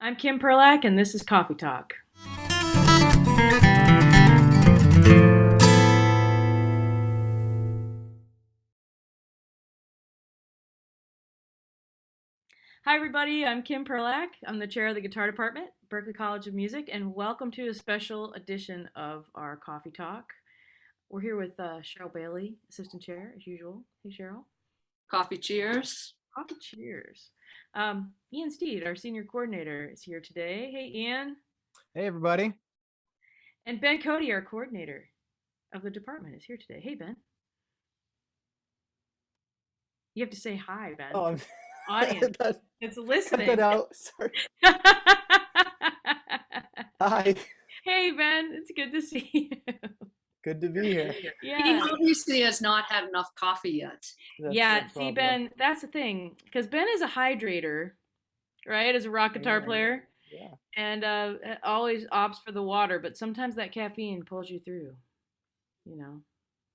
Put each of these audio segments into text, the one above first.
I'm Kim Perlack, and this is Coffee Talk. Hi, everybody. I'm Kim Perlack. I'm the chair of the guitar department, Berklee College of Music, and welcome to a special edition of our Coffee Talk. We're here with Cheryl Bailey, assistant chair, as usual. Hey, Cheryl. Coffee cheers. Coffee cheers. Ian Steed, our senior coordinator, is here today. Hey, Ian. Hey, everybody. And Ben Cody, our coordinator of the department, is here today. Hey, Ben. You have to say hi, Ben. Oh, audience. It's listening. Cut that out. Sorry. Hi. Hey, Ben. It's good to see you. Good to be here. Yeah. He obviously has not had enough coffee yet. See, Ben, that's the thing. Because Ben is a hydrator, right? As a rock guitar player. Yeah. And always opts for the water, but sometimes that caffeine pulls you through. You know,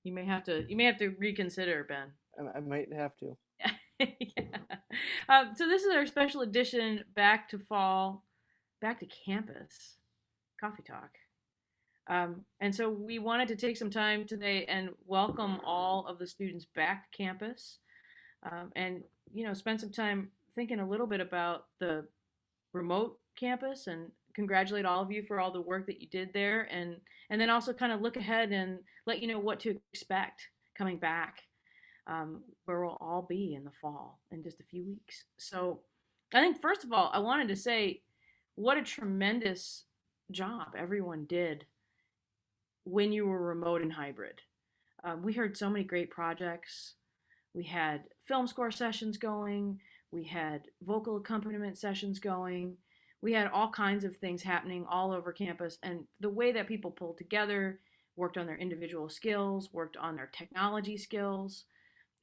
you may have to reconsider, Ben. I might have to. Yeah. So this is our special edition back to campus coffee talk. And so we wanted to take some time today and welcome all of the students back to campus, and spend some time thinking a little bit about the remote campus and congratulate all of you for all the work that you did there, and then also kind of look ahead and let you know what to expect coming back, where we'll all be in the fall in just a few weeks. So I think first of all, I wanted to say what a tremendous job everyone did when you were remote and hybrid. We heard so many great projects. We had film score sessions going. We had vocal accompaniment sessions going. We had all kinds of things happening all over campus. And the way that people pulled together, worked on their individual skills, worked on their technology skills,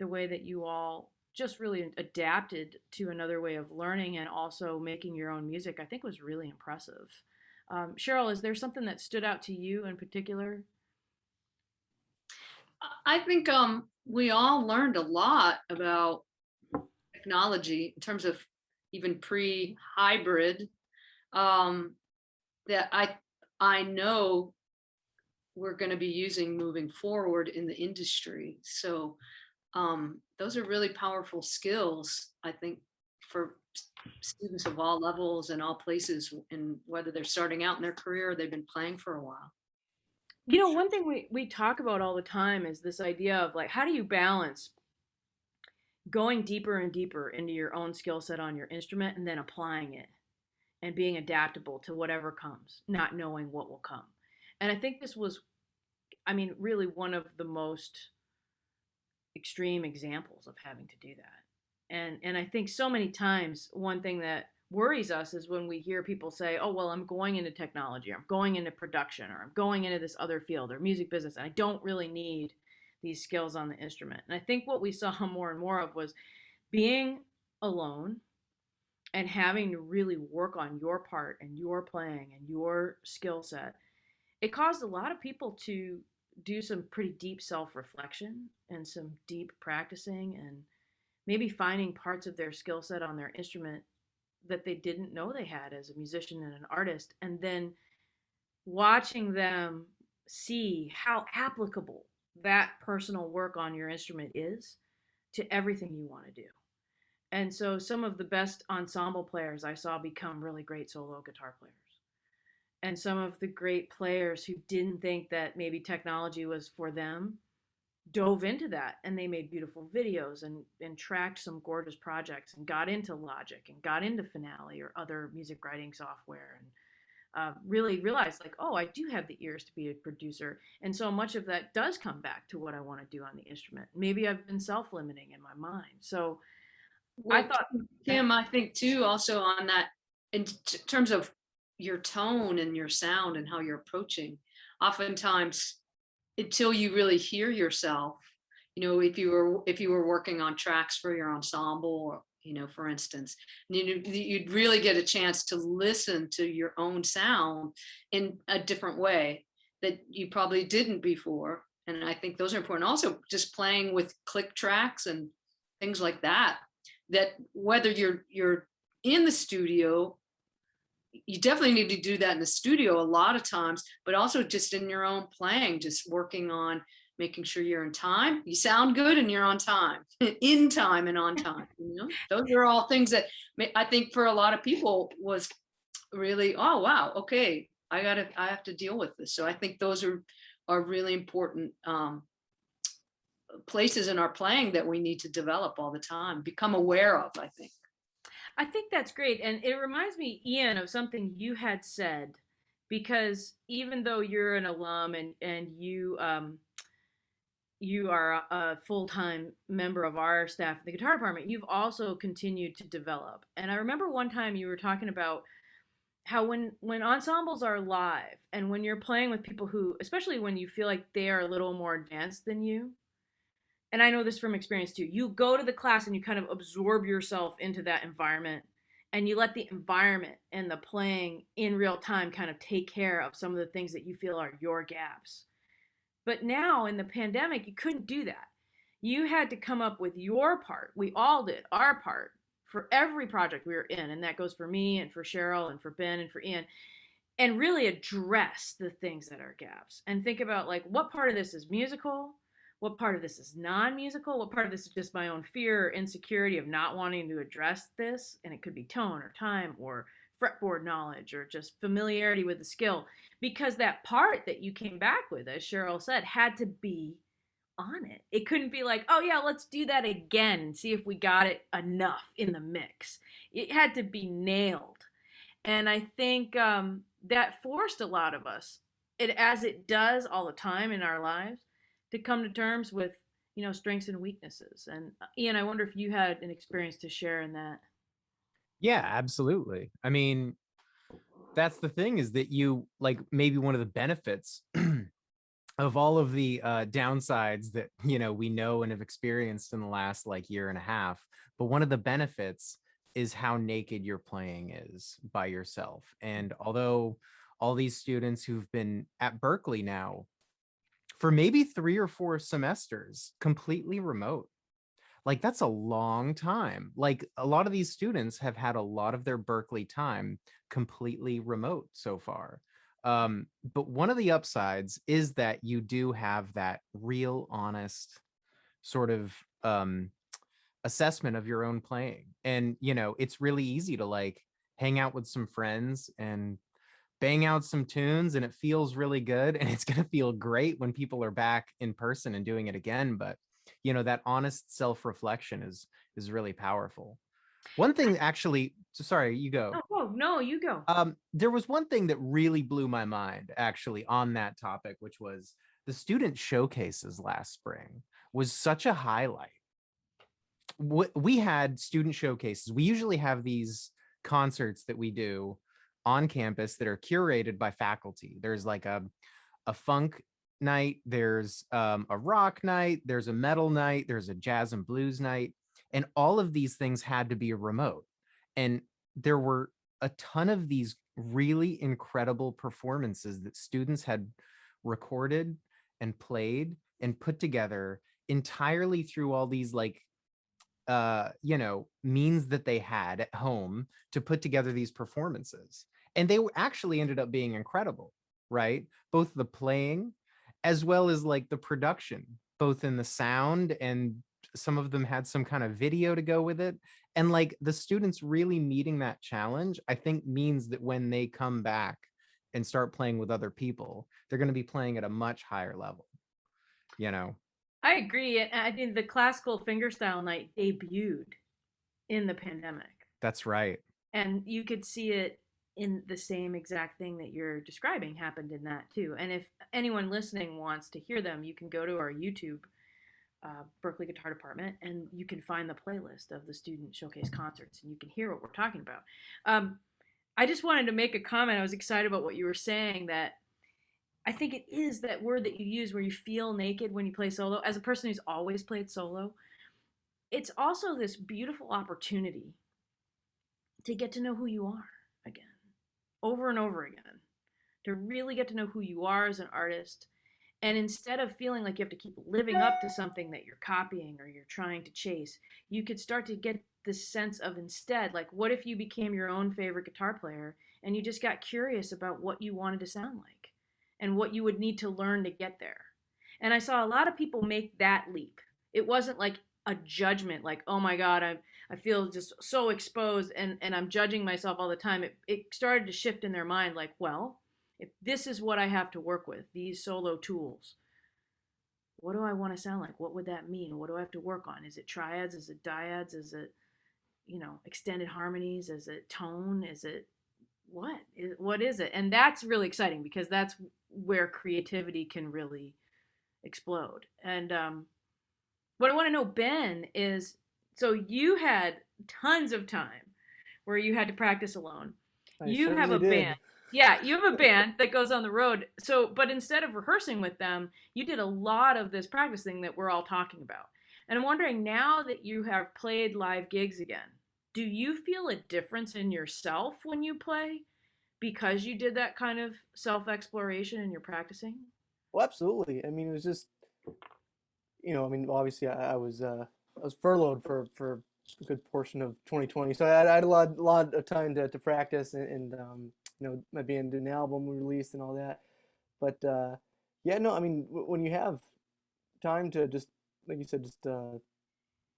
the way that you all just really adapted to another way of learning and also making your own music, I think was really impressive. Cheryl, is there something that stood out to you in particular? I think we all learned a lot about technology in terms of even pre-hybrid, that I know we're going to be using moving forward in the industry. So those are really powerful skills, I think, for students of all levels and all places, and whether they're starting out in their career or they've been playing for a while. One thing we talk about all the time is this idea of like, how do you balance going deeper and deeper into your own skill set on your instrument and then applying it and being adaptable to whatever comes, not knowing what will come. And I think this was, really one of the most extreme examples of having to do that. And I think so many times one thing that worries us is when we hear people say, oh, well, I'm going into technology, or I'm going into production, or I'm going into this other field or music business, and I don't really need these skills on the instrument. And I think what we saw more and more of was being alone and having to really work on your part and your playing and your skill set. It caused a lot of people to do some pretty deep self-reflection and some deep practicing and maybe finding parts of their skill set on their instrument that they didn't know they had as a musician and an artist, and then watching them see how applicable that personal work on your instrument is to everything you want to do. And so some of the best ensemble players I saw become really great solo guitar players. And some of the great players who didn't think that maybe technology was for them dove into that, and they made beautiful videos and tracked some gorgeous projects and got into Logic and got into Finale or other music writing software, and really realized like, oh, I do have the ears to be a producer. And so much of that does come back to what I want to do on the instrument. Maybe I've been self-limiting in my mind. So I thought, Kim, I think too, also on that, in terms of your tone and your sound and how you're approaching, oftentimes until you really hear yourself, if you were working on tracks for your ensemble, or for instance, you'd really get a chance to listen to your own sound in a different way that you probably didn't before. And I think those are important. Also, just playing with click tracks and things like that, that whether you're in the studio you definitely need to do that in the studio a lot of times, but also just in your own playing, just working on making sure you're in time. You sound good and you're on time, in time and on time. You know, those are all things that I think for a lot of people was really, oh wow, okay, I have to deal with this. So I think those are really important places in our playing that we need to develop all the time, become aware of, I think. I think that's great. And it reminds me, Ian, of something you had said, because even though you're an alum and you are a full-time member of our staff in the guitar department, you've also continued to develop. And I remember one time you were talking about how when ensembles are live and when you're playing with people who, especially when you feel like they are a little more advanced than you, and I know this from experience too, you go to the class and you kind of absorb yourself into that environment, and you let the environment and the playing in real time kind of take care of some of the things that you feel are your gaps. But now in the pandemic, you couldn't do that. You had to come up with your part. We all did our part for every project we were in. And that goes for me and for Cheryl and for Ben and for Ian. And really address the things that are gaps and think about, like, what part of this is musical? What part of this is non-musical? What part of this is just my own fear or insecurity of not wanting to address this? And it could be tone or time or fretboard knowledge or just familiarity with the skill, because that part that you came back with, as Cheryl said, had to be on it. It couldn't be like, oh yeah, let's do that again and see if we got it enough in the mix. It had to be nailed. And I think that forced a lot of us, it as it does all the time in our lives, to come to terms with, strengths and weaknesses. And Ian, I wonder if you had an experience to share in that. Yeah, absolutely. I mean, that's the thing, is that you, like, maybe one of the benefits of all of the downsides that we know and have experienced in the last like year and a half, but one of the benefits is how naked your playing is by yourself. And although all these students who've been at Berklee now for maybe 3 or 4 semesters completely remote, like, that's a long time. Like, a lot of these students have had a lot of their Berklee time completely remote so far. But one of the upsides is that you do have that real honest sort of assessment of your own playing. And, it's really easy to like hang out with some friends and bang out some tunes, and it feels really good. And it's going to feel great when people are back in person and doing it again. But that honest self-reflection is really powerful. One thing, actually, sorry, you go. Oh, no, you go. There was one thing that really blew my mind, actually, on that topic, which was the student showcases last spring was such a highlight. We had student showcases. We usually have these concerts that we do on campus that are curated by faculty. There's like a funk night, there's a rock night, there's a metal night, there's a jazz and blues night, and all of these things had to be remote. And there were a ton of these really incredible performances that students had recorded and played and put together entirely through all these like means that they had at home to put together these performances. And they actually ended up being incredible, right? Both the playing as well as like the production, both in the sound, and some of them had some kind of video to go with it. And like the students really meeting that challenge, I think means that when they come back and start playing with other people, they're going to be playing at a much higher level, I agree. I think the classical fingerstyle night debuted in the pandemic. That's right. And you could see it in the same exact thing that you're describing happened in that too. And if anyone listening wants to hear them, you can go to our YouTube, Berklee Guitar Department, and you can find the playlist of the student showcase concerts, and you can hear what we're talking about. I just wanted to make a comment. I was excited about what you were saying, that I think it is that word that you use where you feel naked when you play solo. As a person who's always played solo, it's also this beautiful opportunity to get to know who you are again, over and over again, to really get to know who you are as an artist. And instead of feeling like you have to keep living up to something that you're copying or you're trying to chase, you could start to get this sense of, instead, like, what if you became your own favorite guitar player and you just got curious about what you wanted to sound like and what you would need to learn to get there. And I saw a lot of people make that leap. It wasn't like a judgment, like, oh my God, I feel just so exposed and I'm judging myself all the time. It started to shift in their mind, like, well, if this is what I have to work with, these solo tools, what do I want to sound like? What would that mean? What do I have to work on? Is it triads? Is it dyads? Is it, extended harmonies? Is it tone? Is it what is it? And that's really exciting because that's where creativity can really explode. And what I want to know, Ben, is, so you had tons of time where you had to practice alone. You have a band. Yeah, you have a band that goes on the road. So, but instead of rehearsing with them, you did a lot of this practice thing that we're all talking about. And I'm wondering, now that you have played live gigs again, do you feel a difference in yourself when you play because you did that kind of self-exploration and you're practicing? Well, absolutely. I mean, it was just, I mean, obviously I was furloughed for a good portion of 2020, so I had a lot of time to practice and my band did an album we released and all that. But yeah, no, I mean, when you have time to just, like you said, just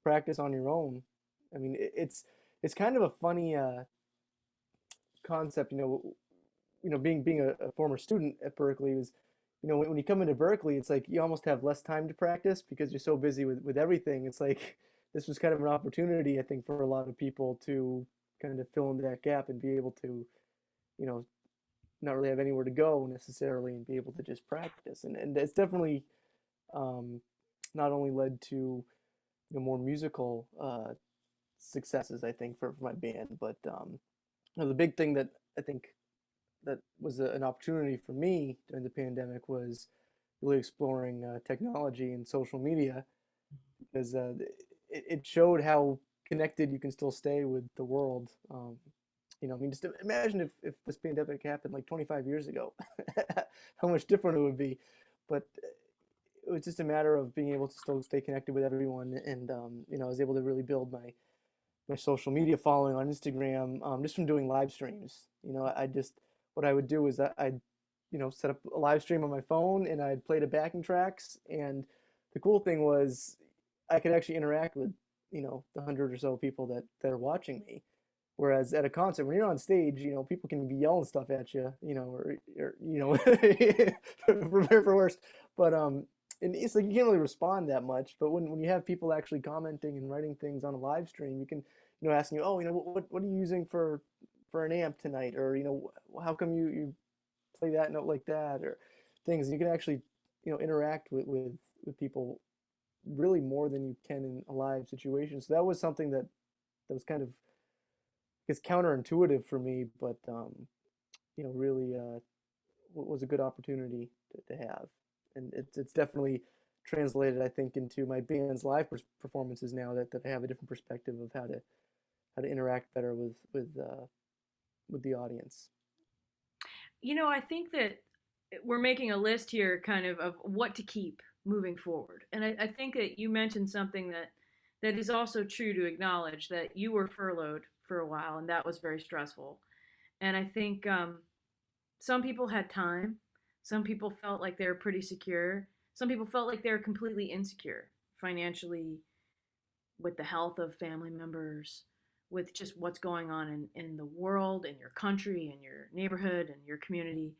practice on your own, I mean, it's kind of a funny concept, being a former student at Berklee was, when you come into Berklee, it's like you almost have less time to practice because you're so busy with everything. It's like this was kind of an opportunity, I think, for a lot of people to kind of fill in that gap and be able to, you know, not really have anywhere to go necessarily and be able to just practice. And it's definitely not only led to, more musical successes, I think, for my band, but the big thing that I think that was an opportunity for me during the pandemic was really exploring technology and social media because it showed how connected you can still stay with the world. I mean, just imagine if this pandemic happened like 25 years ago, how much different it would be. But it was just a matter of being able to still stay connected with everyone, and I was able to really build my social media following on Instagram just from doing live streams. I just what I would do is I'd set up a live stream on my phone and I'd play the backing tracks. And the cool thing was I could actually interact with the 100 or so people that are watching me. Whereas at a concert, when you're on stage, people can be yelling stuff at you, or for better or for worse. But and it's like you can't really respond that much. But when you have people actually commenting and writing things on a live stream, you can asking you, oh, what are you using for an amp tonight, or how come you play that note like that, or things. And you can actually interact with people really more than you can in a live situation. So that was something that was kind of, I guess, counterintuitive for me, but really was a good opportunity to have. And it's definitely translated, I think, into my band's live performances now that I have a different perspective of how to interact better with the audience. I think that we're making a list here kind of what to keep moving forward. And I think that you mentioned something that is also true to acknowledge, that you were furloughed for a while and that was very stressful. And I think some people had time. Some people felt like they were pretty secure. Some people felt like they were completely insecure financially, with the health of family members, with just what's going on in the world, in your country, in your neighborhood, and your community.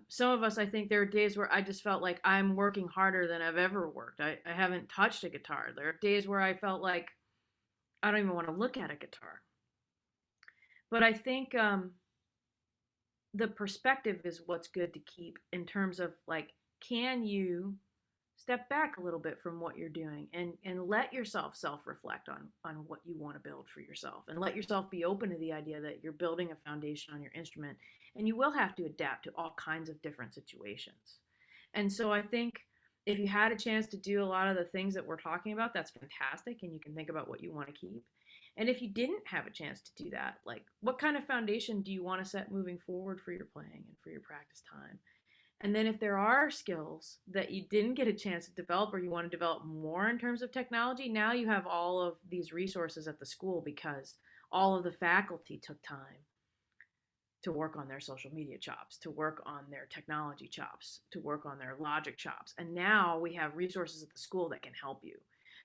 Some of us, I think there are days where I just felt like I'm working harder than I've ever worked. I haven't touched a guitar. There are days where I felt like I don't even want to look at a guitar. But I think the perspective is what's good to keep, in terms of, like, can you step back a little bit from what you're doing and let yourself self-reflect on what you want to build for yourself, and let yourself be open to the idea that you're building a foundation on your instrument and you will have to adapt to all kinds of different situations. And so I think if you had a chance to do a lot of the things that we're talking about, that's fantastic, and you can think about what you want to keep. And if you didn't have a chance to do that, like, what kind of foundation do you want to set moving forward for your playing and for your practice time? And then if there are skills that you didn't get a chance to develop or you want to develop more in terms of technology, now you have all of these resources at the school because all of the faculty took time to work on their social media chops, to work on their technology chops, to work on their logic chops. And now we have resources at the school that can help you.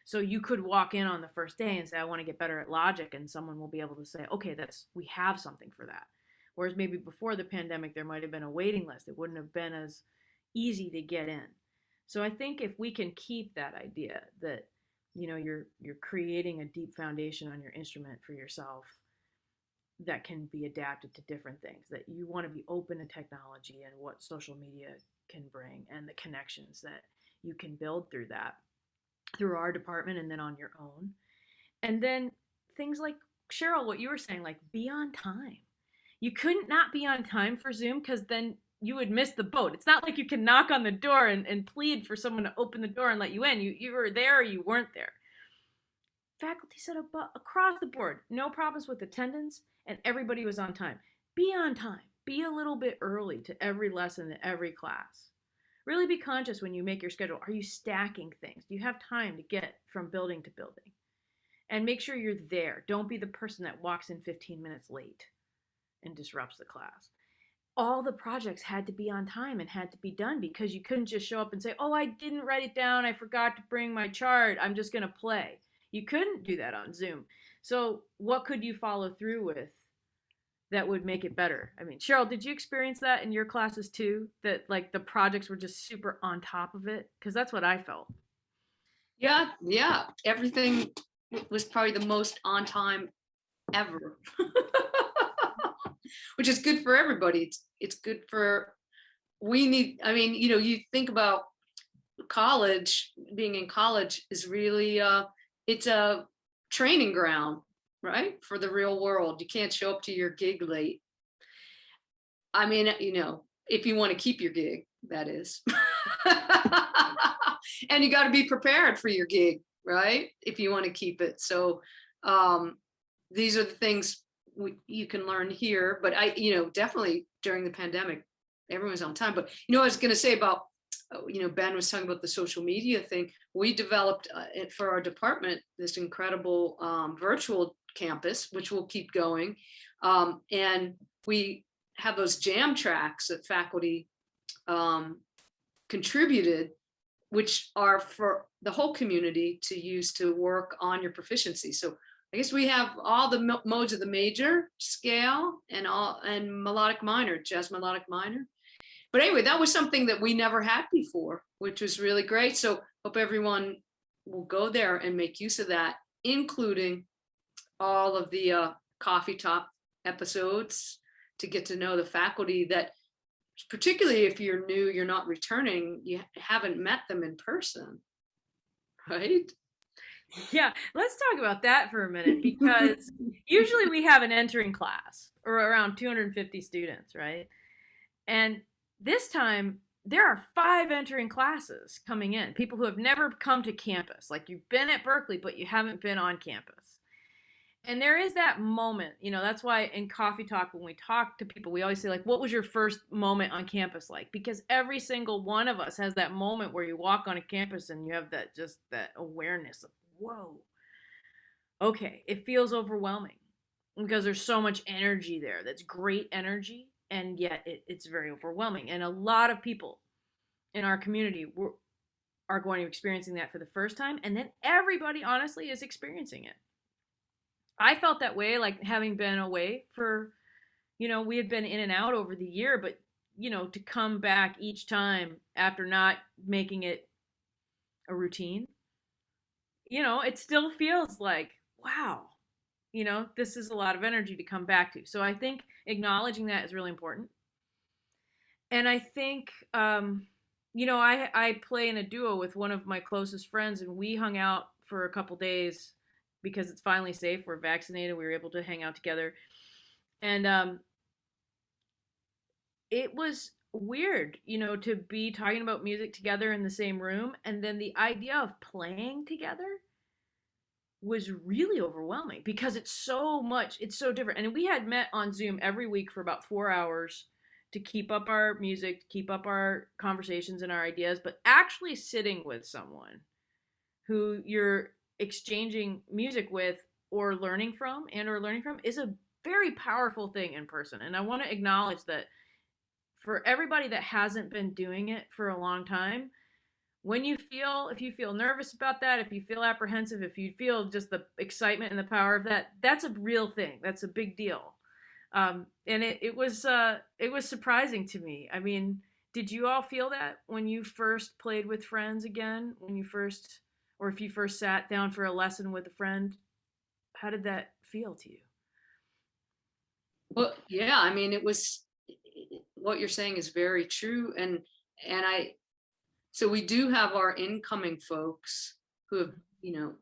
So you could walk in on the first day and say, I want to get better at logic. And someone will be able to say, okay, we have something for that. Whereas maybe before the pandemic, there might have been a waiting list. It wouldn't have been as easy to get in. So I think if we can keep that idea that, you're creating a deep foundation on your instrument for yourself that can be adapted to different things, that you want to be open to technology and what social media can bring and the connections that you can build through that, through our department and then on your own. And then things like, Cheryl, what you were saying, like be on time. You couldn't not be on time for Zoom because then you would miss the boat. It's not like you can knock on the door and plead for someone to open the door and let you in. You were there or you weren't there. Faculty said across the board, no problems with attendance, and everybody was on time. Be on time. Be a little bit early to every lesson, to every class. Really be conscious when you make your schedule. Are you stacking things? Do you have time to get from building to building? And make sure you're there. Don't be the person that walks in 15 minutes late and disrupts the class. All the projects had to be on time and had to be done because you couldn't just show up and say, oh, I didn't write it down. I forgot to bring my chart. I'm just going to play. You couldn't do that on Zoom. So what could you follow through with that would make it better? I mean, Cheryl, did you experience that in your classes too? That like the projects were just super on top of it? Because that's what I felt. Yeah. Everything was probably the most on time ever. Which is good for everybody. It's good for, you think about college, being in college is really, it's a training ground, right? For the real world. You can't show up to your gig late. I mean, if you want to keep your gig, that is. And you got to be prepared for your gig, right? If you want to keep it. So these are the things you can learn here, but definitely during the pandemic, everyone's on time. But I was going to say about, Ben was talking about the social media thing. We developed it for our department, this incredible virtual campus, which will keep going. And we have those jam tracks that faculty contributed, which are for the whole community to use to work on your proficiency. So I guess we have all the modes of the major scale and melodic minor, jazz melodic minor. But anyway, that was something that we never had before, which was really great. So hope everyone will go there and make use of that, including all of the coffee talk episodes to get to know the faculty that, particularly if you're new, you're not returning, you haven't met them in person, right? Yeah, let's talk about that for a minute, because usually we have an entering class or around 250 students, right? And this time there are 5 entering classes coming in, people who have never come to campus, like you've been at Berklee, but you haven't been on campus. And there is that moment, that's why in Coffee Talk, when we talk to people, we always say, like, what was your first moment on campus like? Because every single one of us has that moment where you walk on a campus and you have that awareness of, whoa, okay, it feels overwhelming because there's so much energy there. That's great energy, and yet it's very overwhelming. And a lot of people in our community are going to be experiencing that for the first time, and then everybody, honestly, is experiencing it. I felt that way, like having been away for, we had been in and out over the year, but, to come back each time after not making it a routine, it still feels like, wow, this is a lot of energy to come back to. So I think acknowledging that is really important. And I think, I play in a duo with one of my closest friends, and we hung out for a couple days because it's finally safe. We're vaccinated. We were able to hang out together. And it was weird, to be talking about music together in the same room. And then the idea of playing together was really overwhelming because it's so different. And we had met on Zoom every week for about 4 hours to keep up our music, to keep up our conversations and our ideas, but actually sitting with someone who you're exchanging music with or learning from is a very powerful thing in person. And I want to acknowledge that for everybody that hasn't been doing it for a long time, if you feel nervous about that, if you feel apprehensive, if you feel just the excitement and the power of that, that's a real thing. That's a big deal. And it was surprising to me. I mean, did you all feel that when you first played with friends again? Or if you first sat down for a lesson with a friend, how did that feel to you? Well, yeah, I mean, it was, what you're saying is very true. And so we do have our incoming folks who have, you know,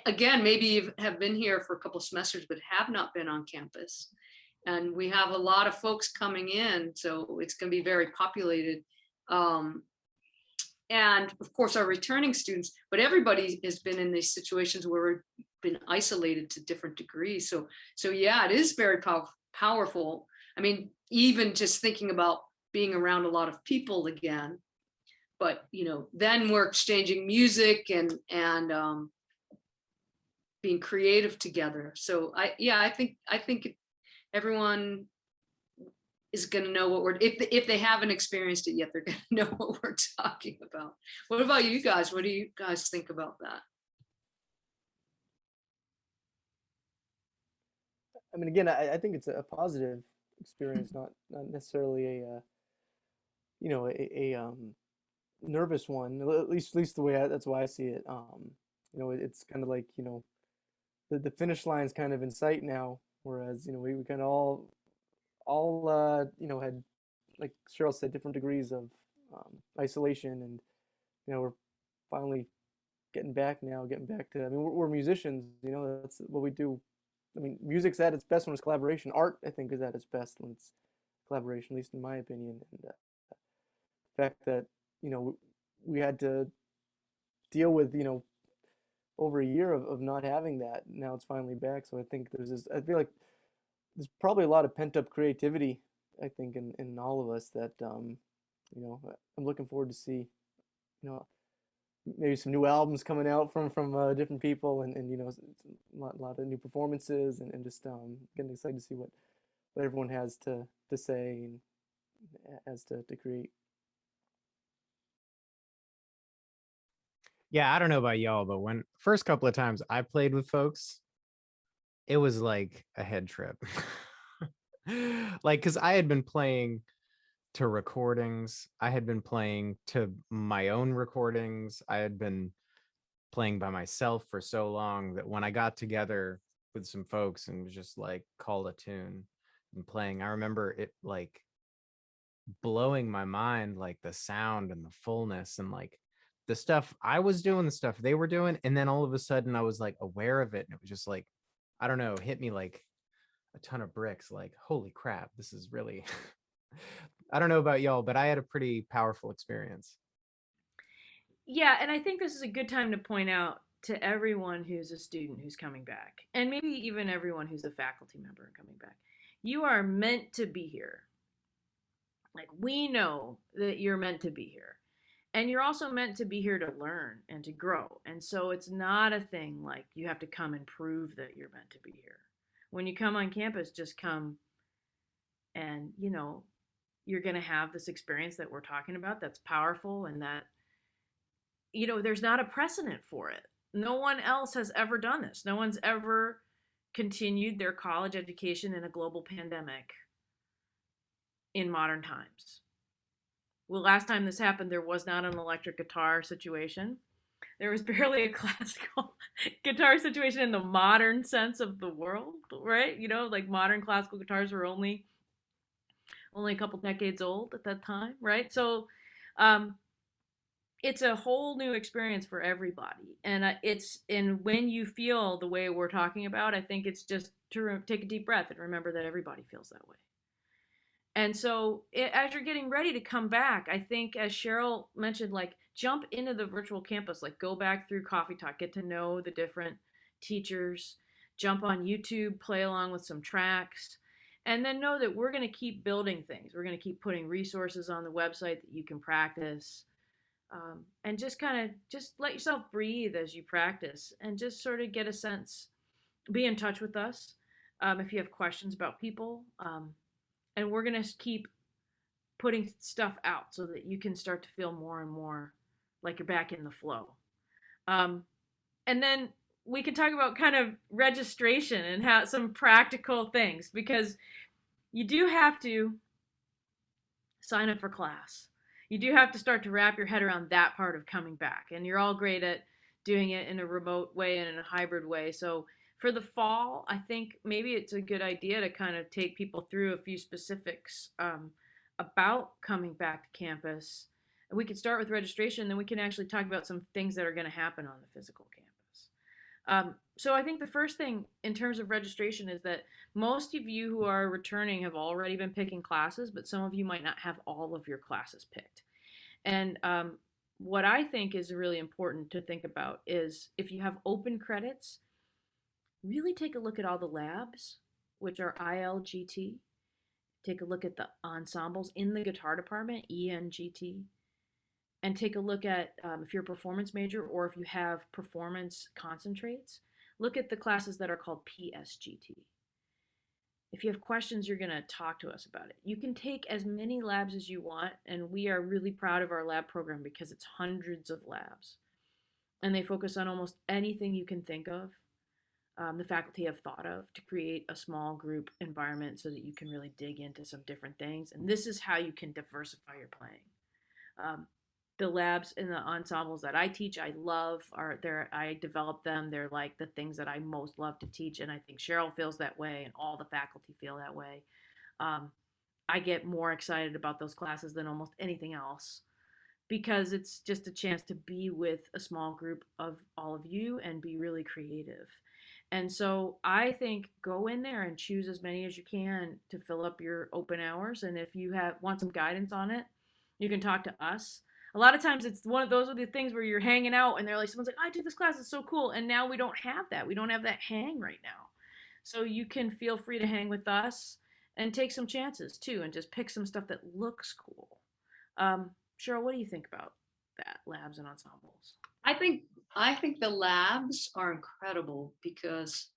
again, maybe have been here for a couple semesters, but have not been on campus. And we have a lot of folks coming in, so it's going to be very populated. And of course, our returning students, but everybody has been in these situations where we've been isolated to different degrees. So yeah, it is very powerful. I mean, even just thinking about being around a lot of people again, but you know, then we're exchanging music and being creative together. So I think everyone is going to know what we're, if they haven't experienced it yet, they're going to know what we're talking about. What about you guys? What do you guys think about that? I mean, again, I think it's a positive experience, not necessarily a you know nervous one. At least the way that's why I see it. You know, it's kind of like, you know, the finish line's kind of in sight now, whereas, you know, we kind of all you know, had, like Cheryl said, different degrees of isolation, and you know, we're finally getting back to, I mean, we're musicians, you know, that's what we do. I mean, music's at its best when it's collaboration. Art, I think, is at its best when it's collaboration, at least in my opinion. And the fact that, you know, we had to deal with, you know, over a year of not having that. Now it's finally back. So I think I feel like there's probably a lot of pent up creativity, I think, in all of us that, you know, I'm looking forward to see, you know, maybe some new albums coming out from different people, and you know, it's a lot of new performances, and just getting excited to see what everyone has to say and has to create. Yeah, I don't know about y'all, but when first couple of times I played with folks, it was like a head trip. Like, because I had been playing to recordings, I had been playing to my own recordings, I had been playing by myself for so long that when I got together with some folks and was just like call a tune and playing, I remember it like blowing my mind, like the sound and the fullness and like the stuff I was doing, the stuff they were doing. And then all of a sudden I was like aware of it. And it was just like, I don't know, hit me like a ton of bricks. Like, holy crap, this is really, I don't know about y'all, but I had a pretty powerful experience. Yeah, and I think this is a good time to point out to everyone who's a student who's coming back, and maybe even everyone who's a faculty member and coming back. You are meant to be here. Like, we know that you're meant to be here. And you're also meant to be here to learn and to grow. And so it's not a thing like you have to come and prove that you're meant to be here. When you come on campus, just come, and, you know, you're going to have this experience that we're talking about that's powerful, and that, you know, there's not a precedent for it. No one else has ever done this. No one's ever continued their college education in a global pandemic in modern times. Well, last time this happened, there was not an electric guitar situation. There was barely a classical guitar situation in the modern sense of the world, right? You know, like modern classical guitars were only a couple decades old at that time, right? So um, it's a whole new experience for everybody, and when you feel the way we're talking about, I think it's just to take a deep breath and remember that everybody feels that way. And so as you're getting ready to come back, I think, as Cheryl mentioned, like, jump into the virtual campus, like go back through Coffee Talk, get to know the different teachers, jump on YouTube, play along with some tracks, And then know that we're going to keep building things. We're going to keep putting resources on the website that you can practice. And just kind of just let yourself breathe as you practice and just sort of get a sense. Be in touch with us if you have questions about people. And we're going to keep putting stuff out so that you can start to feel more and more like you're back in the flow. And then we can talk about kind of registration and how some practical things, because you do have to sign up for class. You do have to start to wrap your head around that part of coming back. And you're all great at doing it in a remote way and in a hybrid way. So for the fall, I think maybe it's a good idea to kind of take people through a few specifics about coming back to campus. And we could start with registration, then we can actually talk about some things that are going to happen on the physical campus. So I think the first thing in terms of registration is that most of you who are returning have already been picking classes, but some of you might not have all of your classes picked. And what I think is really important to think about is if you have open credits, really take a look at all the labs, which are ILGT. Take a look at the ensembles in the guitar department, ENGT. And take a look at, if you're a performance major or if you have performance concentrates, look at the classes that are called PSGT. If you have questions, you're going to talk to us about it. You can take as many labs as you want, and we are really proud of our lab program because it's hundreds of labs. And they focus on almost anything you can think of. The faculty have thought of to create a small group environment so that you can really dig into some different things. And this is how you can diversify your playing. The labs and the ensembles that I teach, I love. I develop them. They're like the things that I most love to teach, and I think Cheryl feels that way, and all the faculty feel that way. I get more excited about those classes than almost anything else because it's just a chance to be with a small group of all of you and be really creative. And so I think go in there and choose as many as you can to fill up your open hours. And if you want some guidance on it, you can talk to us. A lot of times it's one of those are the things where you're hanging out and they're like, someone's like, I did this class, it's so cool. And now we don't have that. We don't have that hang right now. So you can feel free to hang with us and take some chances too and just pick some stuff that looks cool. Cheryl, what do you think about that, labs and ensembles? I think the labs are incredible because,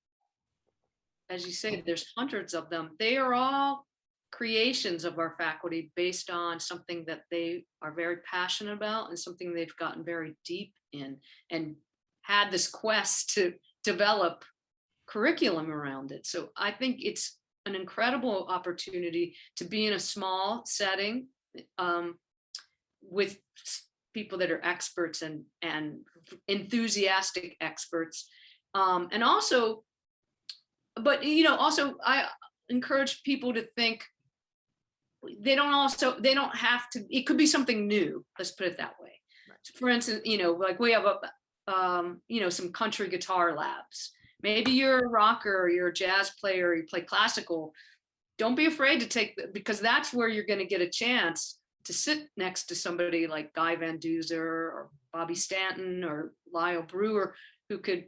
as you say, there's hundreds of them. They are all creations of our faculty based on something that they are very passionate about and something they've gotten very deep in and had this quest to develop curriculum around it. So I think it's an incredible opportunity to be in a small setting with people that are experts and enthusiastic experts. And also, but also I encourage people to think they don't have to, it could be something new. Let's put it that way. Right. So for instance, like we have some country guitar labs. Maybe you're a rocker or you're a jazz player, or you play classical. Don't be afraid to take because that's where you're going to get a chance to sit next to somebody like Guy Van Duzer or Bobby Stanton or Lyle Brewer, who could,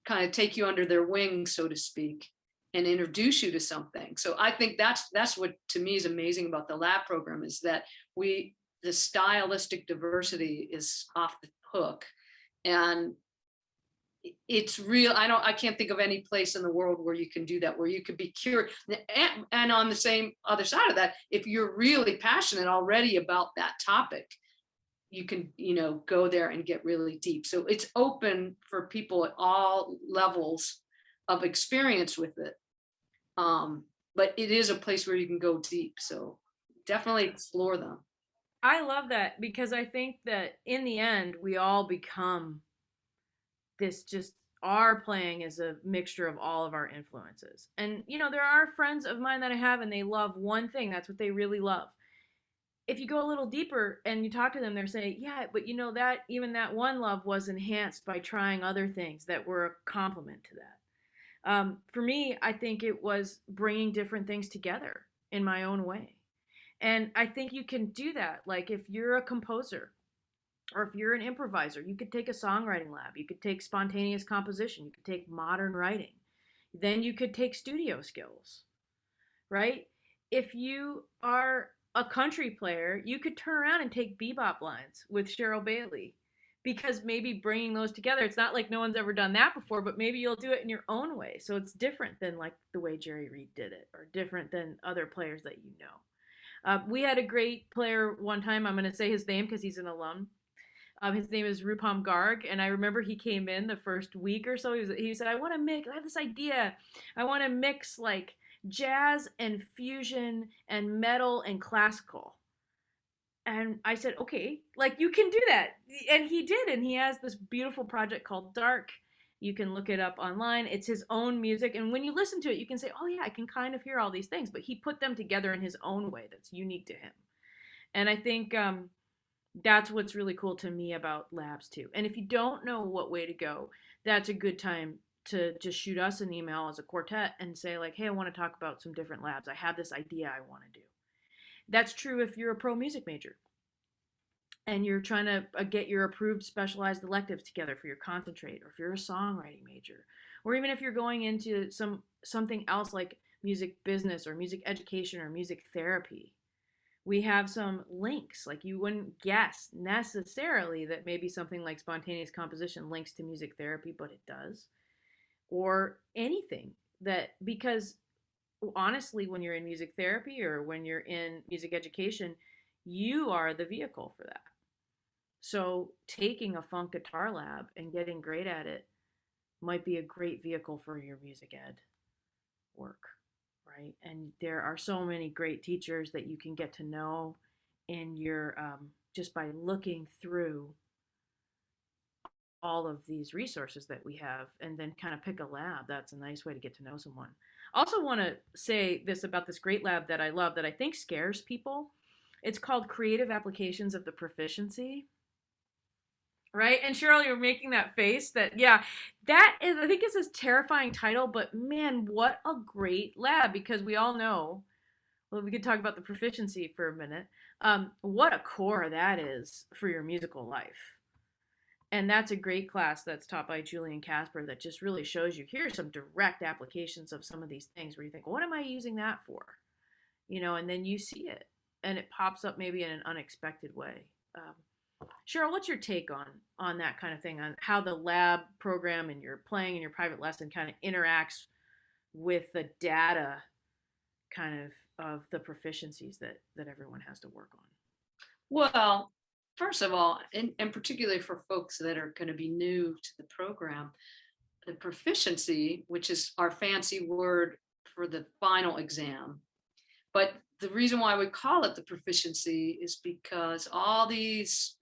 kind of take you under their wing, so to speak, and introduce you to something. So I think that's what to me is amazing about the lab program is that the stylistic diversity is off the hook. And it's real. I can't think of any place in the world where you can do that, where you could be curious. And on the same other side of that, if you're really passionate already about that topic, you can, go there and get really deep. So it's open for people at all levels of experience with it. But it is a place where you can go deep. So definitely explore them. I love that because I think that in the end, we all become this just our playing is a mixture of all of our influences. And, there are friends of mine that I have and they love one thing. That's what they really love. If you go a little deeper and you talk to them, they're saying, yeah, but that even that one love was enhanced by trying other things that were a complement to that. For me, I think it was bringing different things together in my own way. And I think you can do that. Like if you're a composer or if you're an improviser, you could take a songwriting lab. You could take spontaneous composition. You could take modern writing. Then you could take studio skills, right? If you are a country player, you could turn around and take bebop lines with Cheryl Bailey, because maybe bringing those together, it's not like no one's ever done that before, but maybe you'll do it in your own way. So it's different than like the way Jerry Reed did it, or different than other players that you know. We had a great player one time. I'm going to say his name because he's an alum. His name is Rupam Garg, and I remember he came in the first week or so. He said, I have this idea. I want to mix like jazz and fusion and metal and classical. And I said, okay, like you can do that. And he did. And he has this beautiful project called Dark. You can look it up online. It's his own music. And when you listen to it, you can say, oh, yeah, I can kind of hear all these things. But he put them together in his own way that's unique to him. And I think that's what's really cool to me about labs, too. And if you don't know what way to go, that's a good time to just shoot us an email as a quartet and say, like, hey, I want to talk about some different labs. I have this idea I want to do. That's true if you're a pro music major and you're trying to get your approved specialized electives together for your concentrate, or if you're a songwriting major, or even if you're going into something else like music business or music education or music therapy. We have some links. Like, you wouldn't guess necessarily that maybe something like spontaneous composition links to music therapy, but it does. Or anything that, because honestly, when you're in music therapy or when you're in music education, you are the vehicle for that. So taking a funk guitar lab and getting great at it might be a great vehicle for your music ed work, right? And there are so many great teachers that you can get to know in your just by looking through all of these resources that we have, and then kind of pick a lab. That's a nice way to get to know someone. Also want to say this about this great lab that I love that I think scares people. It's called Creative Applications of the Proficiency. Right? And Cheryl, you're making that face that, yeah, that is, I think it's this terrifying title, but man, what a great lab, because we all know, well, we could talk about the proficiency for a minute. What a core that is for your musical life. And that's a great class that's taught by Julian Casper that just really shows you, here are some direct applications of some of these things where you think, what am I using that for? You know, and then you see it and it pops up maybe in an unexpected way. Cheryl, what's your take on that kind of thing, on how the lab program and your playing and your private lesson kind of interacts with the data kind of the proficiencies that everyone has to work on? Well, first of all, and particularly for folks that are going to be new to the program, the proficiency, which is our fancy word for the final exam, but the reason why we call it the proficiency is because all these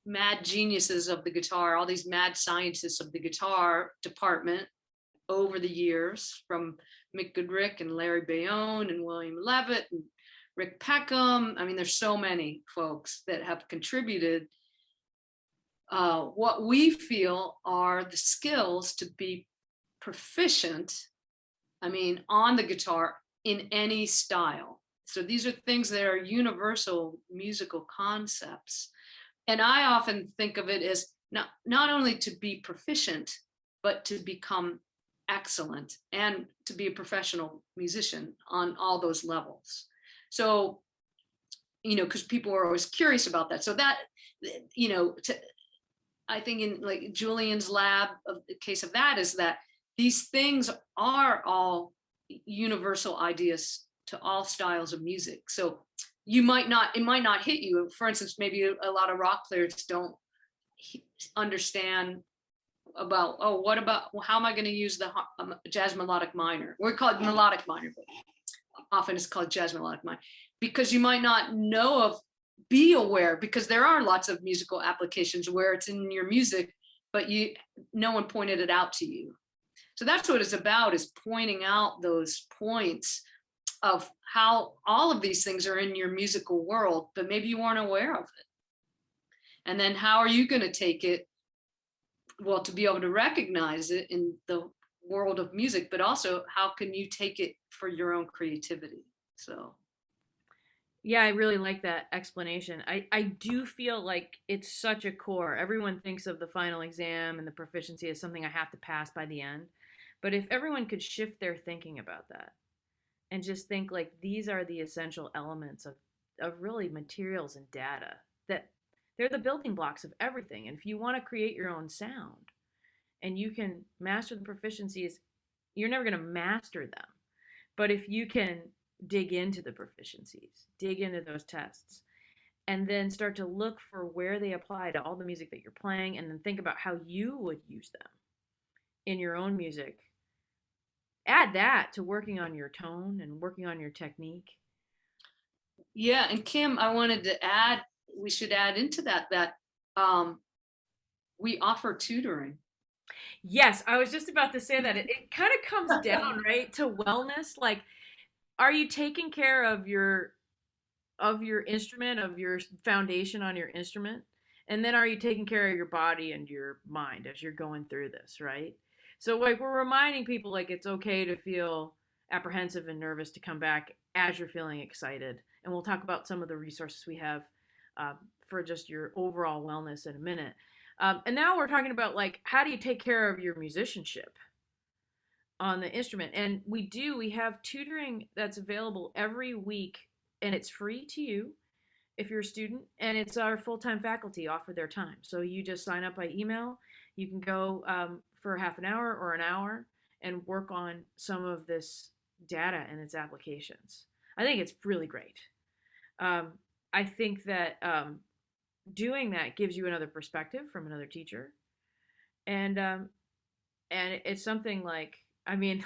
mad geniuses of the guitar, all these mad scientists of the guitar department over the years, from Mick Goodrick and Larry Bayonne and William Levitt and Rick Peckham. I mean, there's so many folks that have contributed what we feel are the skills to be proficient, I mean, on the guitar in any style. So these are things that are universal musical concepts. And I often think of it as not only to be proficient, but to become excellent and to be a professional musician on all those levels. So, you know, because people are always curious about that. So that, you know, I think in like Julian's lab, of the case of that is that these things are all universal ideas to all styles of music. So it might not hit you. For instance, maybe a lot of rock players don't understand about, how am I going to use the jazz melodic minor? We call it melodic minor, but often it's called jazz melodic minor, because you might not know be aware, because there are lots of musical applications where it's in your music, but no one pointed it out to you. So that's what it's about, is pointing out those points of how all of these things are in your musical world, but maybe you weren't aware of it. And then how are you going to take it, well, to be able to recognize it in the world of music, but also how can you take it for your own creativity? So. Yeah, I really like that explanation. I do feel like it's such a core. Everyone thinks of the final exam and the proficiency as something I have to pass by the end. But if everyone could shift their thinking about that and just think like these are the essential elements of really materials and data, that they're the building blocks of everything. And if you want to create your own sound and you can master the proficiencies, you're never going to master them. But if you can dig into the proficiencies, dig into those tests, and then start to look for where they apply to all the music that you're playing, and then think about how you would use them in your own music, add that to working on your tone and working on your technique. Yeah, and Kim, I wanted to add, we should add into that we offer tutoring. Yes, I was just about to say that. It kind of comes down, right, to wellness. Like, are you taking care of your instrument, of your foundation on your instrument? And then are you taking care of your body and your mind as you're going through this, right? So like we're reminding people like it's okay to feel apprehensive and nervous to come back as you're feeling excited. And we'll talk about some of the resources we have for just your overall wellness in a minute. And now we're talking about like how do you take care of your musicianship on the instrument? And we have tutoring that's available every week, and it's free to you if you're a student, and it's our full-time faculty offer their time. So you just sign up by email. You can go for half an hour or an hour and work on some of this data and its applications. I think it's really great. I think that doing that gives you another perspective from another teacher, and it's something like, I mean,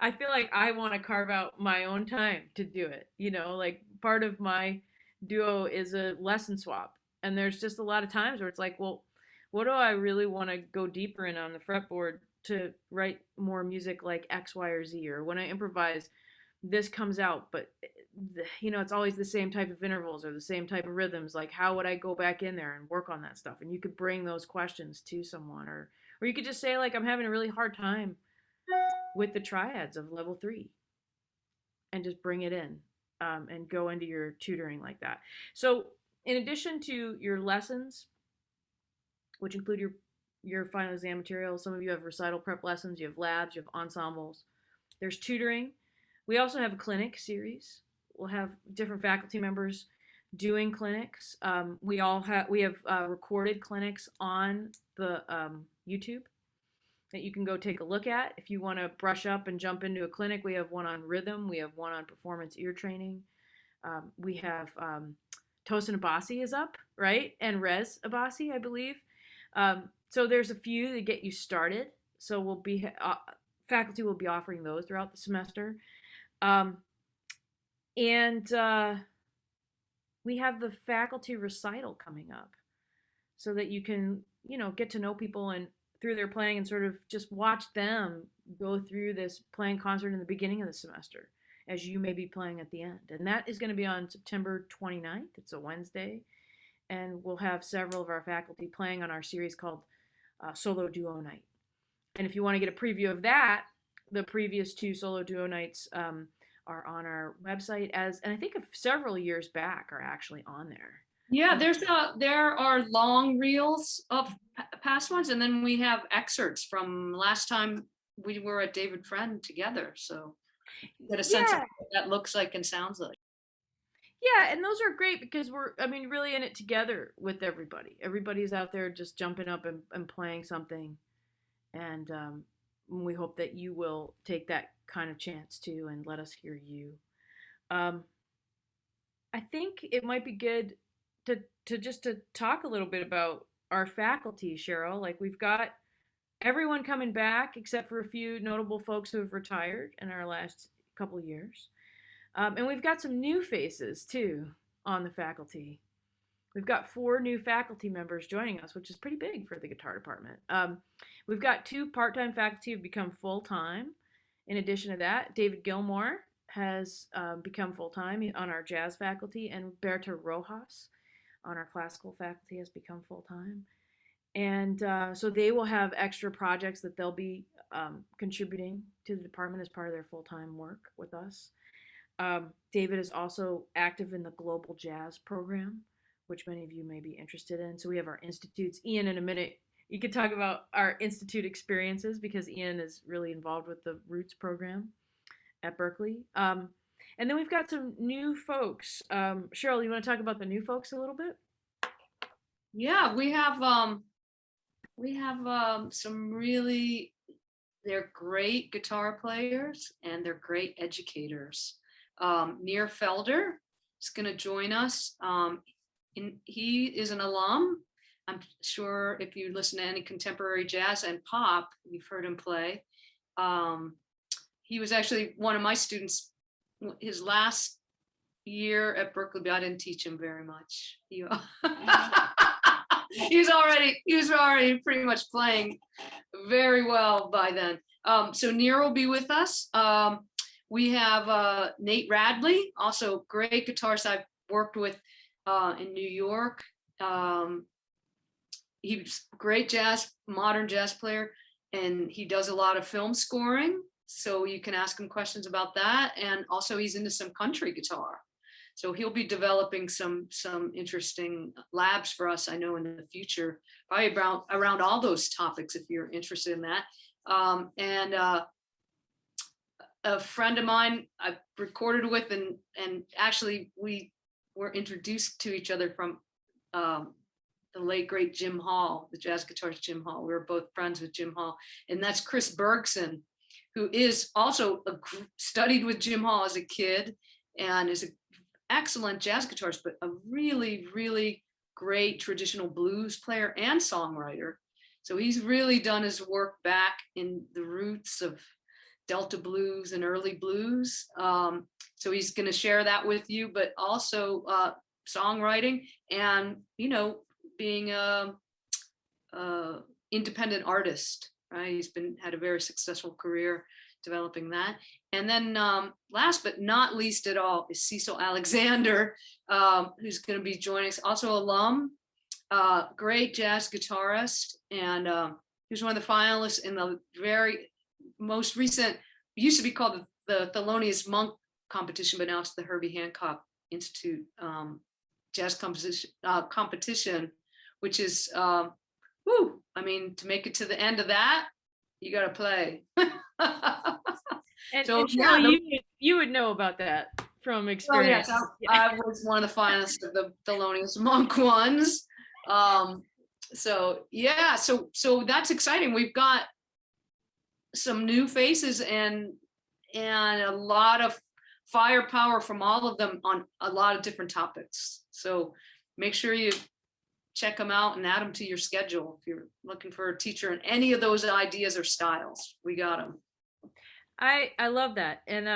I feel like I want to carve out my own time to do it. You know, like part of my duo is a lesson swap. And there's just a lot of times where it's like, well, what do I really want to go deeper in on the fretboard to write more music like X, Y, or Z? Or when I improvise, this comes out, but it's always the same type of intervals or the same type of rhythms. Like, how would I go back in there and work on that stuff? And you could bring those questions to someone, or you could just say, like, I'm having a really hard time with the triads of level 3, and just bring it in and go into your tutoring like that. So in addition to your lessons, which include your final exam materials, some of you have recital prep lessons, you have labs, you have ensembles, there's tutoring. We also have a clinic series. We'll have different faculty members doing clinics. We have recorded clinics on the YouTube that you can go take a look at. If you want to brush up and jump into a clinic, we have one on rhythm. We have one on performance ear training. We have Tosin Abasi is up, right? And Rez Abasi, I believe. So there's a few that get you started. So faculty will be offering those throughout the semester. And we have the faculty recital coming up so that you can, get to know people and through their playing and sort of just watch them go through this playing concert in the beginning of the semester as you may be playing at the end. And that is going to be on September 29th. It's a Wednesday. And we'll have several of our faculty playing on our series called Solo Duo Night. And if you want to get a preview of that, the previous 2 solo duo nights are on our website, and I think several years back are actually on there. Yeah, there are long reels of past ones, and then we have excerpts from last time we were at David Friend together. So get a sense of what that looks like and sounds like. Yeah, and those are great because we're really in it together with everybody. Everybody's out there just jumping up and playing something, and we hope that you will take that kind of chance too and let us hear you. I think it might be good to talk a little bit about our faculty, Cheryl. Like, we've got everyone coming back except for a few notable folks who have retired in our last couple years. And we've got some new faces too on the faculty. We've got 4 new faculty members joining us, which is pretty big for the guitar department. We've got 2 part-time faculty who've become full-time. In addition to that, David Gilmore has become full-time on our jazz faculty, and Berta Rojas on our classical faculty has become full-time. And so they will have extra projects that they'll be contributing to the department as part of their full-time work with us. David is also active in the Global Jazz program, which many of you may be interested in. So we have our institutes. Ian, in a minute, You could talk about our institute experiences because Ian is really involved with the Roots program at Berklee. And then we've got some new folks. Cheryl, you want to talk about the new folks a little bit? Yeah, we have some really, they're great guitar players and they're great educators. Near Felder is going to join us. He is an alum. I'm sure if you listen to any contemporary jazz and pop, you've heard him play. He was actually one of my students his last year at Berklee, but I didn't teach him very much. He was already pretty much playing very well by then. So Near will be with us. We have Nate Radley, also great guitarist I've worked with in New York. He's a great modern jazz player, and he does a lot of film scoring. So you can ask him questions about that. And also he's into some country guitar. So he'll be developing some interesting labs for us, I know, in the future, probably around all those topics if you're interested in that. And a friend of mine I recorded with, and actually we were introduced to each other from the late great Jim Hall, the jazz guitarist Jim Hall. We were both friends with Jim Hall, and that's Chris Bergson, who is also studied with Jim Hall as a kid and is an excellent jazz guitarist, but a really, really great traditional blues player and songwriter. So he's really done his work back in the roots of Delta blues and early blues. So he's going to share that with you, but also songwriting and, being a independent artist, right? He's had a very successful career developing that. And then last but not least at all is Cecil Alexander, who's going to be joining us, also alum, great jazz guitarist. And he was one of the finalists in the very most recent, it used to be called the Thelonious Monk competition, but now it's the Herbie Hancock Institute jazz competition, which is, to make it to the end of that, you got to play. And, so and Cheryl, you would know about that from experience. Oh yes, I was one of the finalists of the Thelonious Monk ones. So that's exciting. We've got some new faces and a lot of firepower from all of them on a lot of different topics. So make sure you check them out and add them to your schedule if you're looking for a teacher in any of those ideas or styles. We got them. I love that. And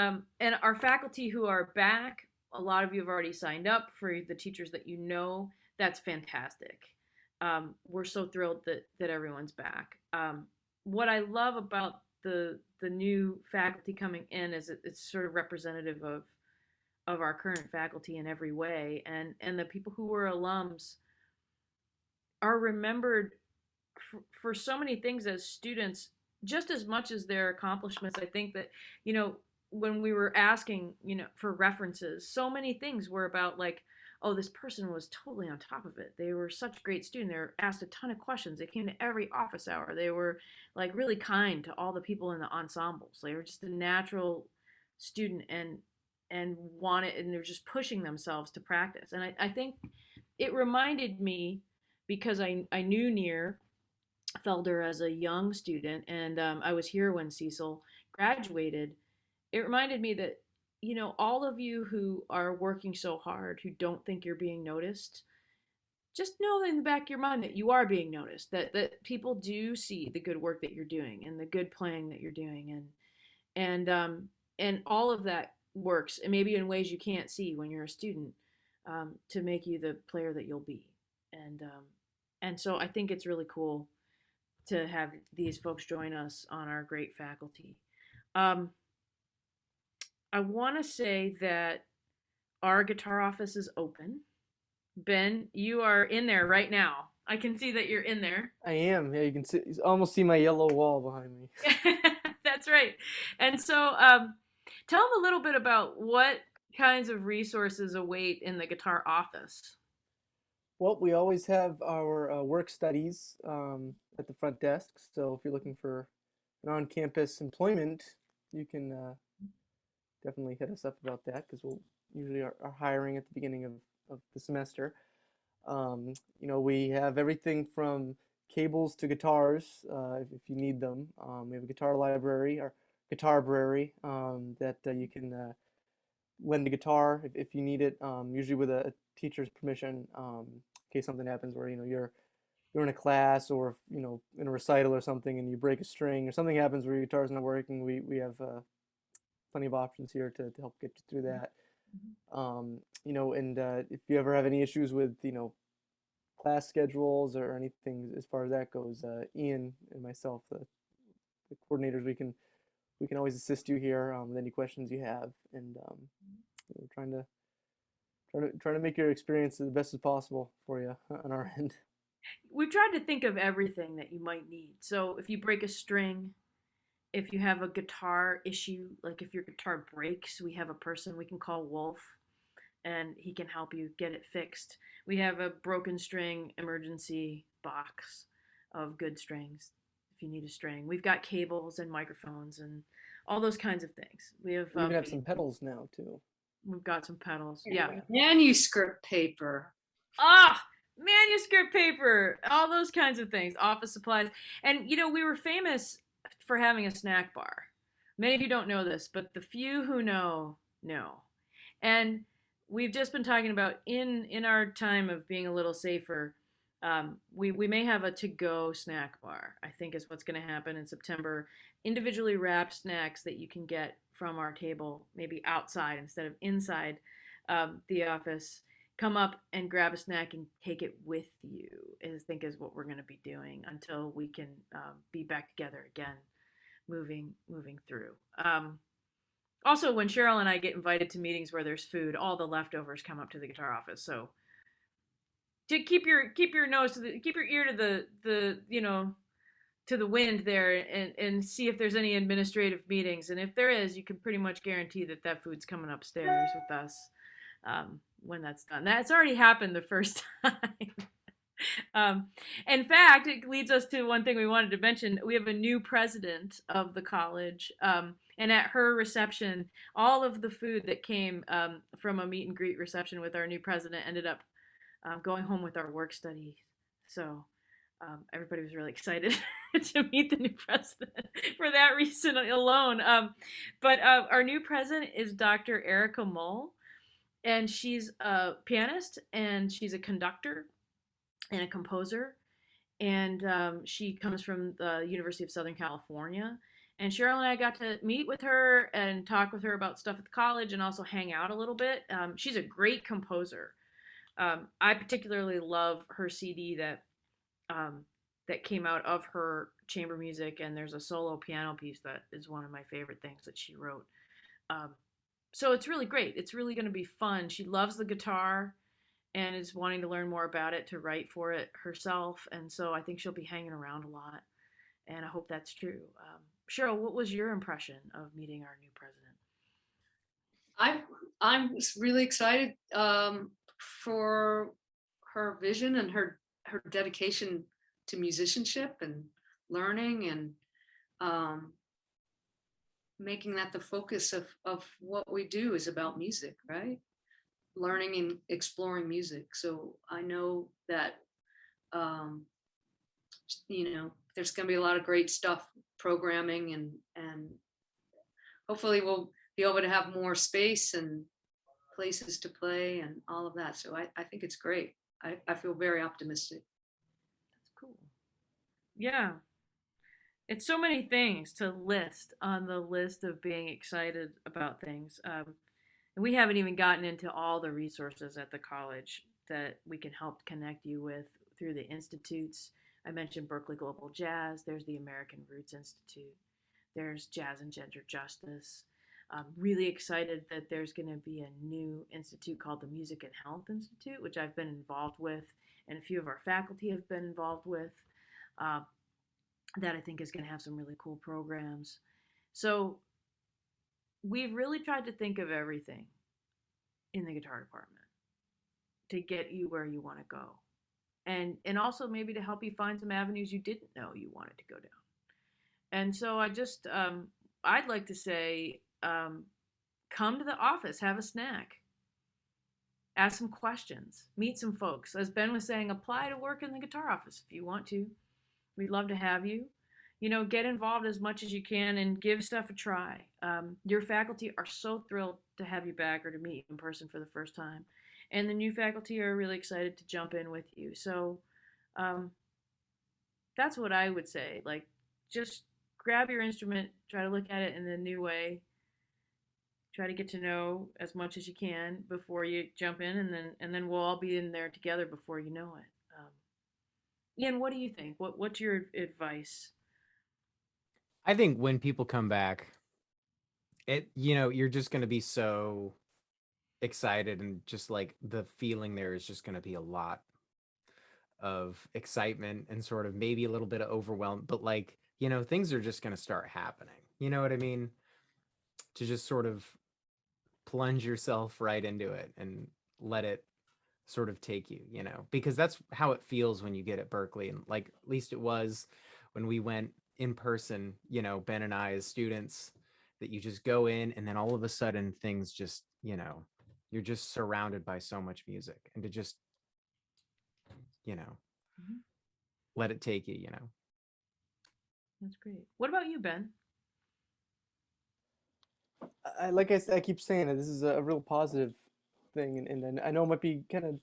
our faculty who are back, a lot of you have already signed up. For the teachers that that's fantastic. We're so thrilled that everyone's back. What I love about the new faculty coming in is it's sort of representative of our current faculty in every way, and the people who were alums are remembered for so many things as students, just as much as their accomplishments. I think that, when we were asking, for references, so many things were about like, oh, this person was totally on top of it. They were such a great student. They were asked a ton of questions. They came to every office hour. They were like really kind to all the people in the ensembles. They were just a natural student and they're just pushing themselves to practice. And I think it reminded me, because I knew Near Felder as a young student, and I was here when Cecil graduated. It reminded me that, all of you who are working so hard, who don't think you're being noticed, just know in the back of your mind that you are being noticed, that people do see the good work that you're doing and the good playing that you're doing. And all of that works, and maybe in ways you can't see when you're a student, to make you the player that you'll be. And so I think it's really cool to have these folks join us on our great faculty. I want to say that our guitar office is open. Ben, you are in there right now. I can see that you're in there. I am. Yeah, you can almost see my yellow wall behind me. That's right. And so tell them a little bit about what kinds of resources await in the guitar office. Well, we always have our work studies at the front desk. So if you're looking for an on-campus employment, you can definitely hit us up about that because we'll usually are hiring at the beginning of the semester. We have everything from cables to guitars if you need them. We have a guitar library, our guitar-brary that you can lend a guitar if you need it, usually with a teacher's permission, in case something happens where you're in a class or in a recital or something and you break a string or something happens where your guitar's not working. We have plenty of options here to help get you through that. And if you ever have any issues with class schedules or anything as far as that goes, Ian and myself, the coordinators, we can always assist you here with any questions you have, and trying to make your experience the best as possible for you on our end. We've tried to think of everything that you might need. So if you break a string, if you have a guitar issue, like if your guitar breaks, we have a person we can call Wolf and he can help you get it fixed. We have a broken string emergency box of good strings if you need a string. We've got cables and microphones and all those kinds of things. We have We even have some pedals now too. We've got some pedals. Yeah. Manuscript paper. Manuscript paper, all those kinds of things, office supplies. And we were famous for having a snack bar. Many of you don't know this, but the few who know. And we've just been talking about in our time of being a little safer, we may have a to-go snack bar, I think is what's going to happen in September. Individually wrapped snacks that you can get from our table, maybe outside instead of inside the office. Come up and grab a snack and take it with you, I think is what we're going to be doing until we can be back together again, moving through. Also, when Cheryl and I get invited to meetings where there's food, all the leftovers come up to the guitar office. So to keep your nose keep your ear to the wind there and see if there's any administrative meetings. And if there is, you can pretty much guarantee that food's coming upstairs with us when that's done. That's already happened the first time. In fact, it leads us to one thing we wanted to mention. We have a new president of the college. And at her reception, all of the food that came from a meet and greet reception with our new president ended up going home with our work study. So everybody was really excited to meet the new president for that reason alone. But our new president is Dr. Erica Mull, and she's a pianist, and she's a conductor and a composer, and she comes from the University of Southern California. And Cheryl and I got to meet with her and talk with her about stuff at the college and also hang out a little bit. She's a great composer. I particularly love her CD that came out of her chamber music, and there's a solo piano piece that is one of my favorite things that she wrote. So it's really great. It's really going to be fun. She loves the guitar and is wanting to learn more about it to write for it herself. And so I think she'll be hanging around a lot. And I hope that's true. Cheryl, what was your impression of meeting our new president? I'm really excited for her vision and her dedication to musicianship and learning and making that the focus of what we do is about music, right? Learning and exploring music. So I know that there's going to be a lot of great stuff, programming, and hopefully we'll be able to have more space and places to play and all of that. So I think it's great. I feel very optimistic. That's cool. Yeah. It's so many things to list on the list of being excited about things. And we haven't even gotten into all the resources at the college that we can help connect you with through the institutes. I mentioned Berklee Global Jazz. There's the American Roots Institute. There's Jazz and Gender Justice. I'm really excited that there's going to be a new institute called the Music and Health Institute, which I've been involved with, and a few of our faculty have been involved with, that I think is going to have some really cool programs. So we've really tried to think of everything in the guitar department to get you where you want to go. and also maybe to help you find some avenues you didn't know you wanted to go down. And so I'd like to say, come to the office, have a snack, ask some questions, meet some folks. As Ben was saying, apply to work in the guitar office if you want to. We'd love to have you. Get involved as much as you can and give stuff a try. Your faculty are so thrilled to have you back or to meet you in person for the first time. And the new faculty are really excited to jump in with you. So that's what I would say. Like, just grab your instrument, try to look at it in a new way, try to get to know as much as you can before you jump in, and then we'll all be in there together before you know it. Ian, what do you think? What's your advice? I think when people come back, you're just going to be so excited, and just like the feeling there is just going to be a lot of excitement and sort of maybe a little bit of overwhelm, but like, things are just going to start happening. You know what I mean? To just sort of plunge yourself right into it and let it sort of take you, because that's how it feels when you get at Berklee. And like, at least it was when we went in person, Ben and I as students, that you just go in and then all of a sudden things just, you're just surrounded by so much music, and to just, Mm-hmm. let it take you, That's great. What about you, Ben? Like I said, I keep saying it. This is a real positive thing, and I know it might be kind of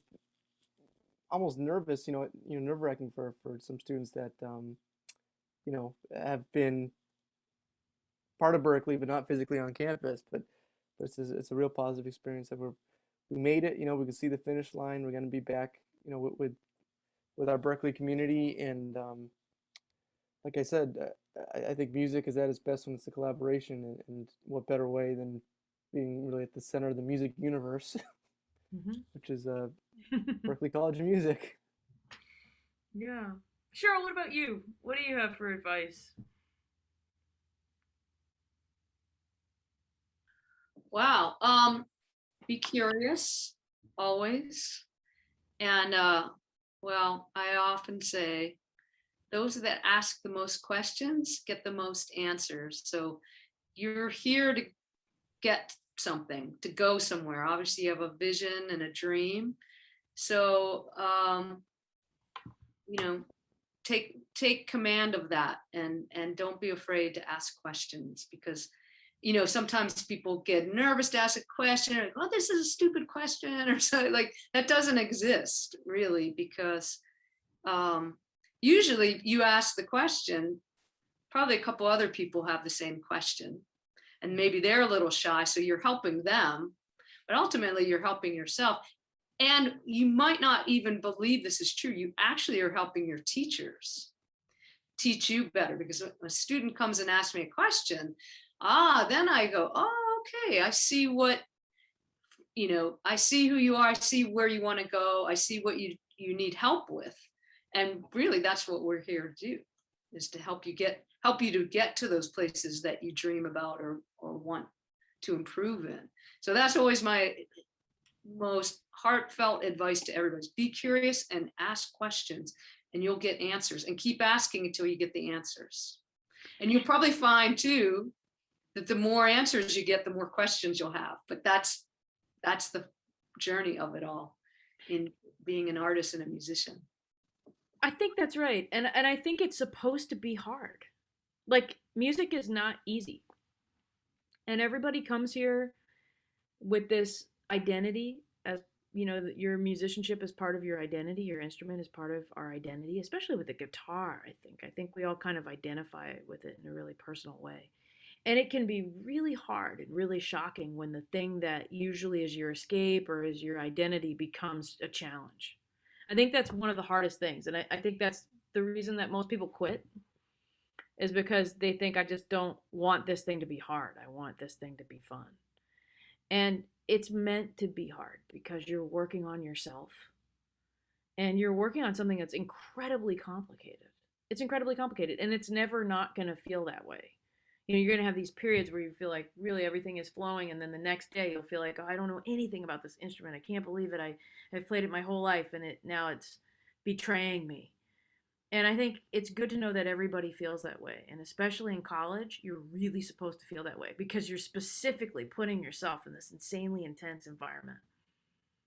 almost nervous, nerve-wracking for some students that have been part of Berklee but not physically on campus. But it's a real positive experience that we made it. We can see the finish line. We're going to be back, with our Berklee community, and like I said, I think music is at its best when it's a collaboration, and what better way than being really at the center of the music universe, Mm-hmm. which is Berklee College of Music. Yeah. Cheryl, what about you? What do you have for advice? Wow. Be curious always. And well, I often say those that ask the most questions get the most answers. So you're here to get something, to go somewhere. Obviously, you have a vision and a dream. So take command of that, and don't be afraid to ask questions, because sometimes people get nervous to ask a question, or, oh, this is a stupid question, or something. Like, that doesn't exist really, because usually you ask the question, probably a couple other people have the same question, and maybe they're a little shy, so you're helping them, but ultimately you're helping yourself. And you might not even believe this is true. You actually are helping your teachers teach you better, because when a student comes and asks me a question, then I go, oh, okay, I see I see who you are. I see where you want to go. I see what you need help with. And really, that's what we're here to do, is to help you to get to those places that you dream about or want to improve in. So that's always my most heartfelt advice to everybody: be curious and ask questions, and you'll get answers, and keep asking until you get the answers. And you'll probably find too that the more answers you get, the more questions you'll have. But that's the journey of it all, in being an artist and a musician. I think that's right. And I think it's supposed to be hard. Like, music is not easy. And everybody comes here with this identity, as your musicianship is part of your identity, your instrument is part of our identity, especially with the guitar. I think we all kind of identify with it in a really personal way. And it can be really hard and really shocking when the thing that usually is your escape or is your identity becomes a challenge. I think that's one of the hardest things. And I think that's the reason that most people quit, is because they think, I just don't want this thing to be hard. I want this thing to be fun. And it's meant to be hard, because you're working on yourself, and you're working on something that's incredibly complicated. It's incredibly complicated, and it's never not going to feel that way. You're going to have these periods where you feel like really everything is flowing, and then the next day you'll feel like, oh, I don't know anything about this instrument. I can't believe it. I've played it my whole life, and now it's betraying me. And I think it's good to know that everybody feels that way. And especially in college, you're really supposed to feel that way because you're specifically putting yourself in this insanely intense environment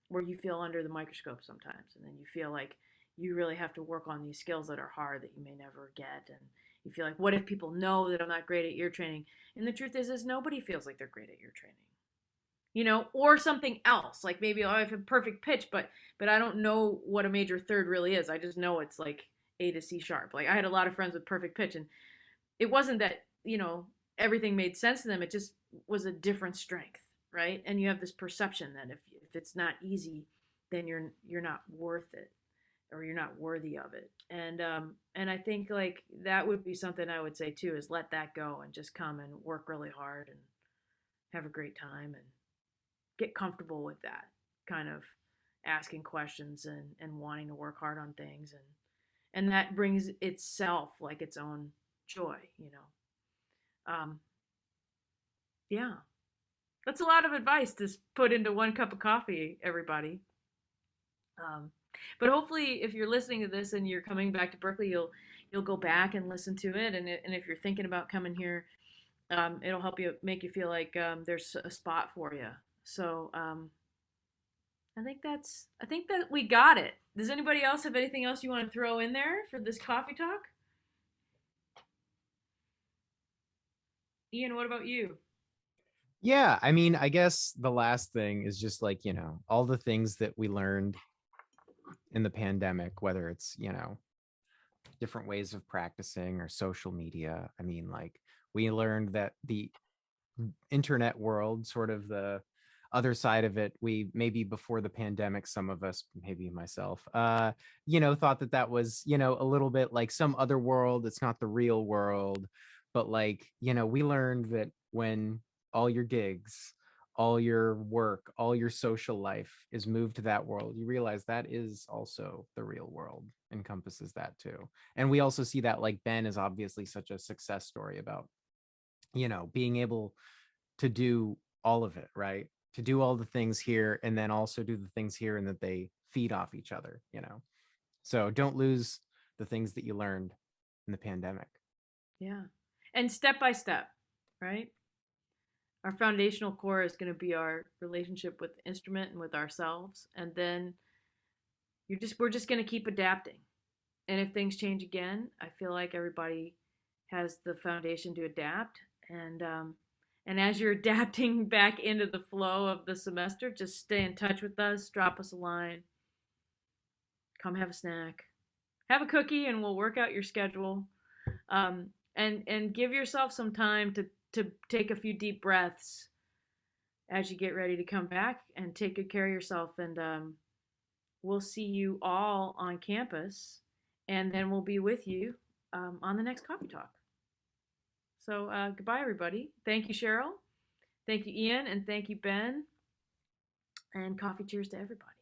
where you feel under the microscope sometimes. And then you feel like you really have to work on these skills that are hard that you may never get. And you feel like, what if people know that I'm not great at ear training? And the truth is nobody feels like they're great at ear training. You know, or something else. Like maybe I have a perfect pitch, but I don't know what a major third really is. I just know it's like A to C sharp. Like I had a lot of friends with perfect pitch, and it wasn't that, you know, everything made sense to them. It just was a different strength, right? And you have this perception that if it's not easy, then you're not worth it, or you're not worthy of it. And I think like that would be something I would say too, is let that go and just come and work really hard and have a great time and get comfortable with that kind of asking questions and wanting to work hard on things, and that brings itself like its own joy, you know. Yeah, that's a lot of advice to put into one cup of coffee, everybody. But hopefully if you're listening to this and you're coming back to Berklee, you'll go back and listen to it, and if you're thinking about coming here, it'll help you, make you feel like there's a spot for you. So I think that we got it. Does anybody else have anything else you want to throw in there for this coffee talk? Ian, what about you? Yeah, I mean, I guess the last thing is just like, all the things that we learned in the pandemic, whether it's, different ways of practicing or social media. I mean, like we learned that the internet world, sort of the other side of it, we maybe before the pandemic, some of us, maybe myself, thought that was, a little bit like some other world. It's not the real world. But like, we learned that when all your gigs, all your work, all your social life is moved to that world, you realize that is also the real world, encompasses that too. And we also see that like Ben is obviously such a success story about, being able to do all of it, right? To do all the things here and then also do the things here, and that they feed off each other, So don't lose the things that you learned in the pandemic. Yeah. And step by step, right? Our foundational core is going to be our relationship with the instrument and with ourselves. And then we're just going to keep adapting. And if things change again, I feel like everybody has the foundation to adapt. And as you're adapting back into the flow of the semester, just stay in touch with us, drop us a line, come have a snack, have a cookie, and we'll work out your schedule. And give yourself some time to take a few deep breaths as you get ready to come back, and take good care of yourself. And we'll see you all on campus, and then we'll be with you on the next coffee talk. So goodbye, everybody. Thank you, Cheryl. Thank you, Ian, and thank you, Ben. And coffee cheers to everybody.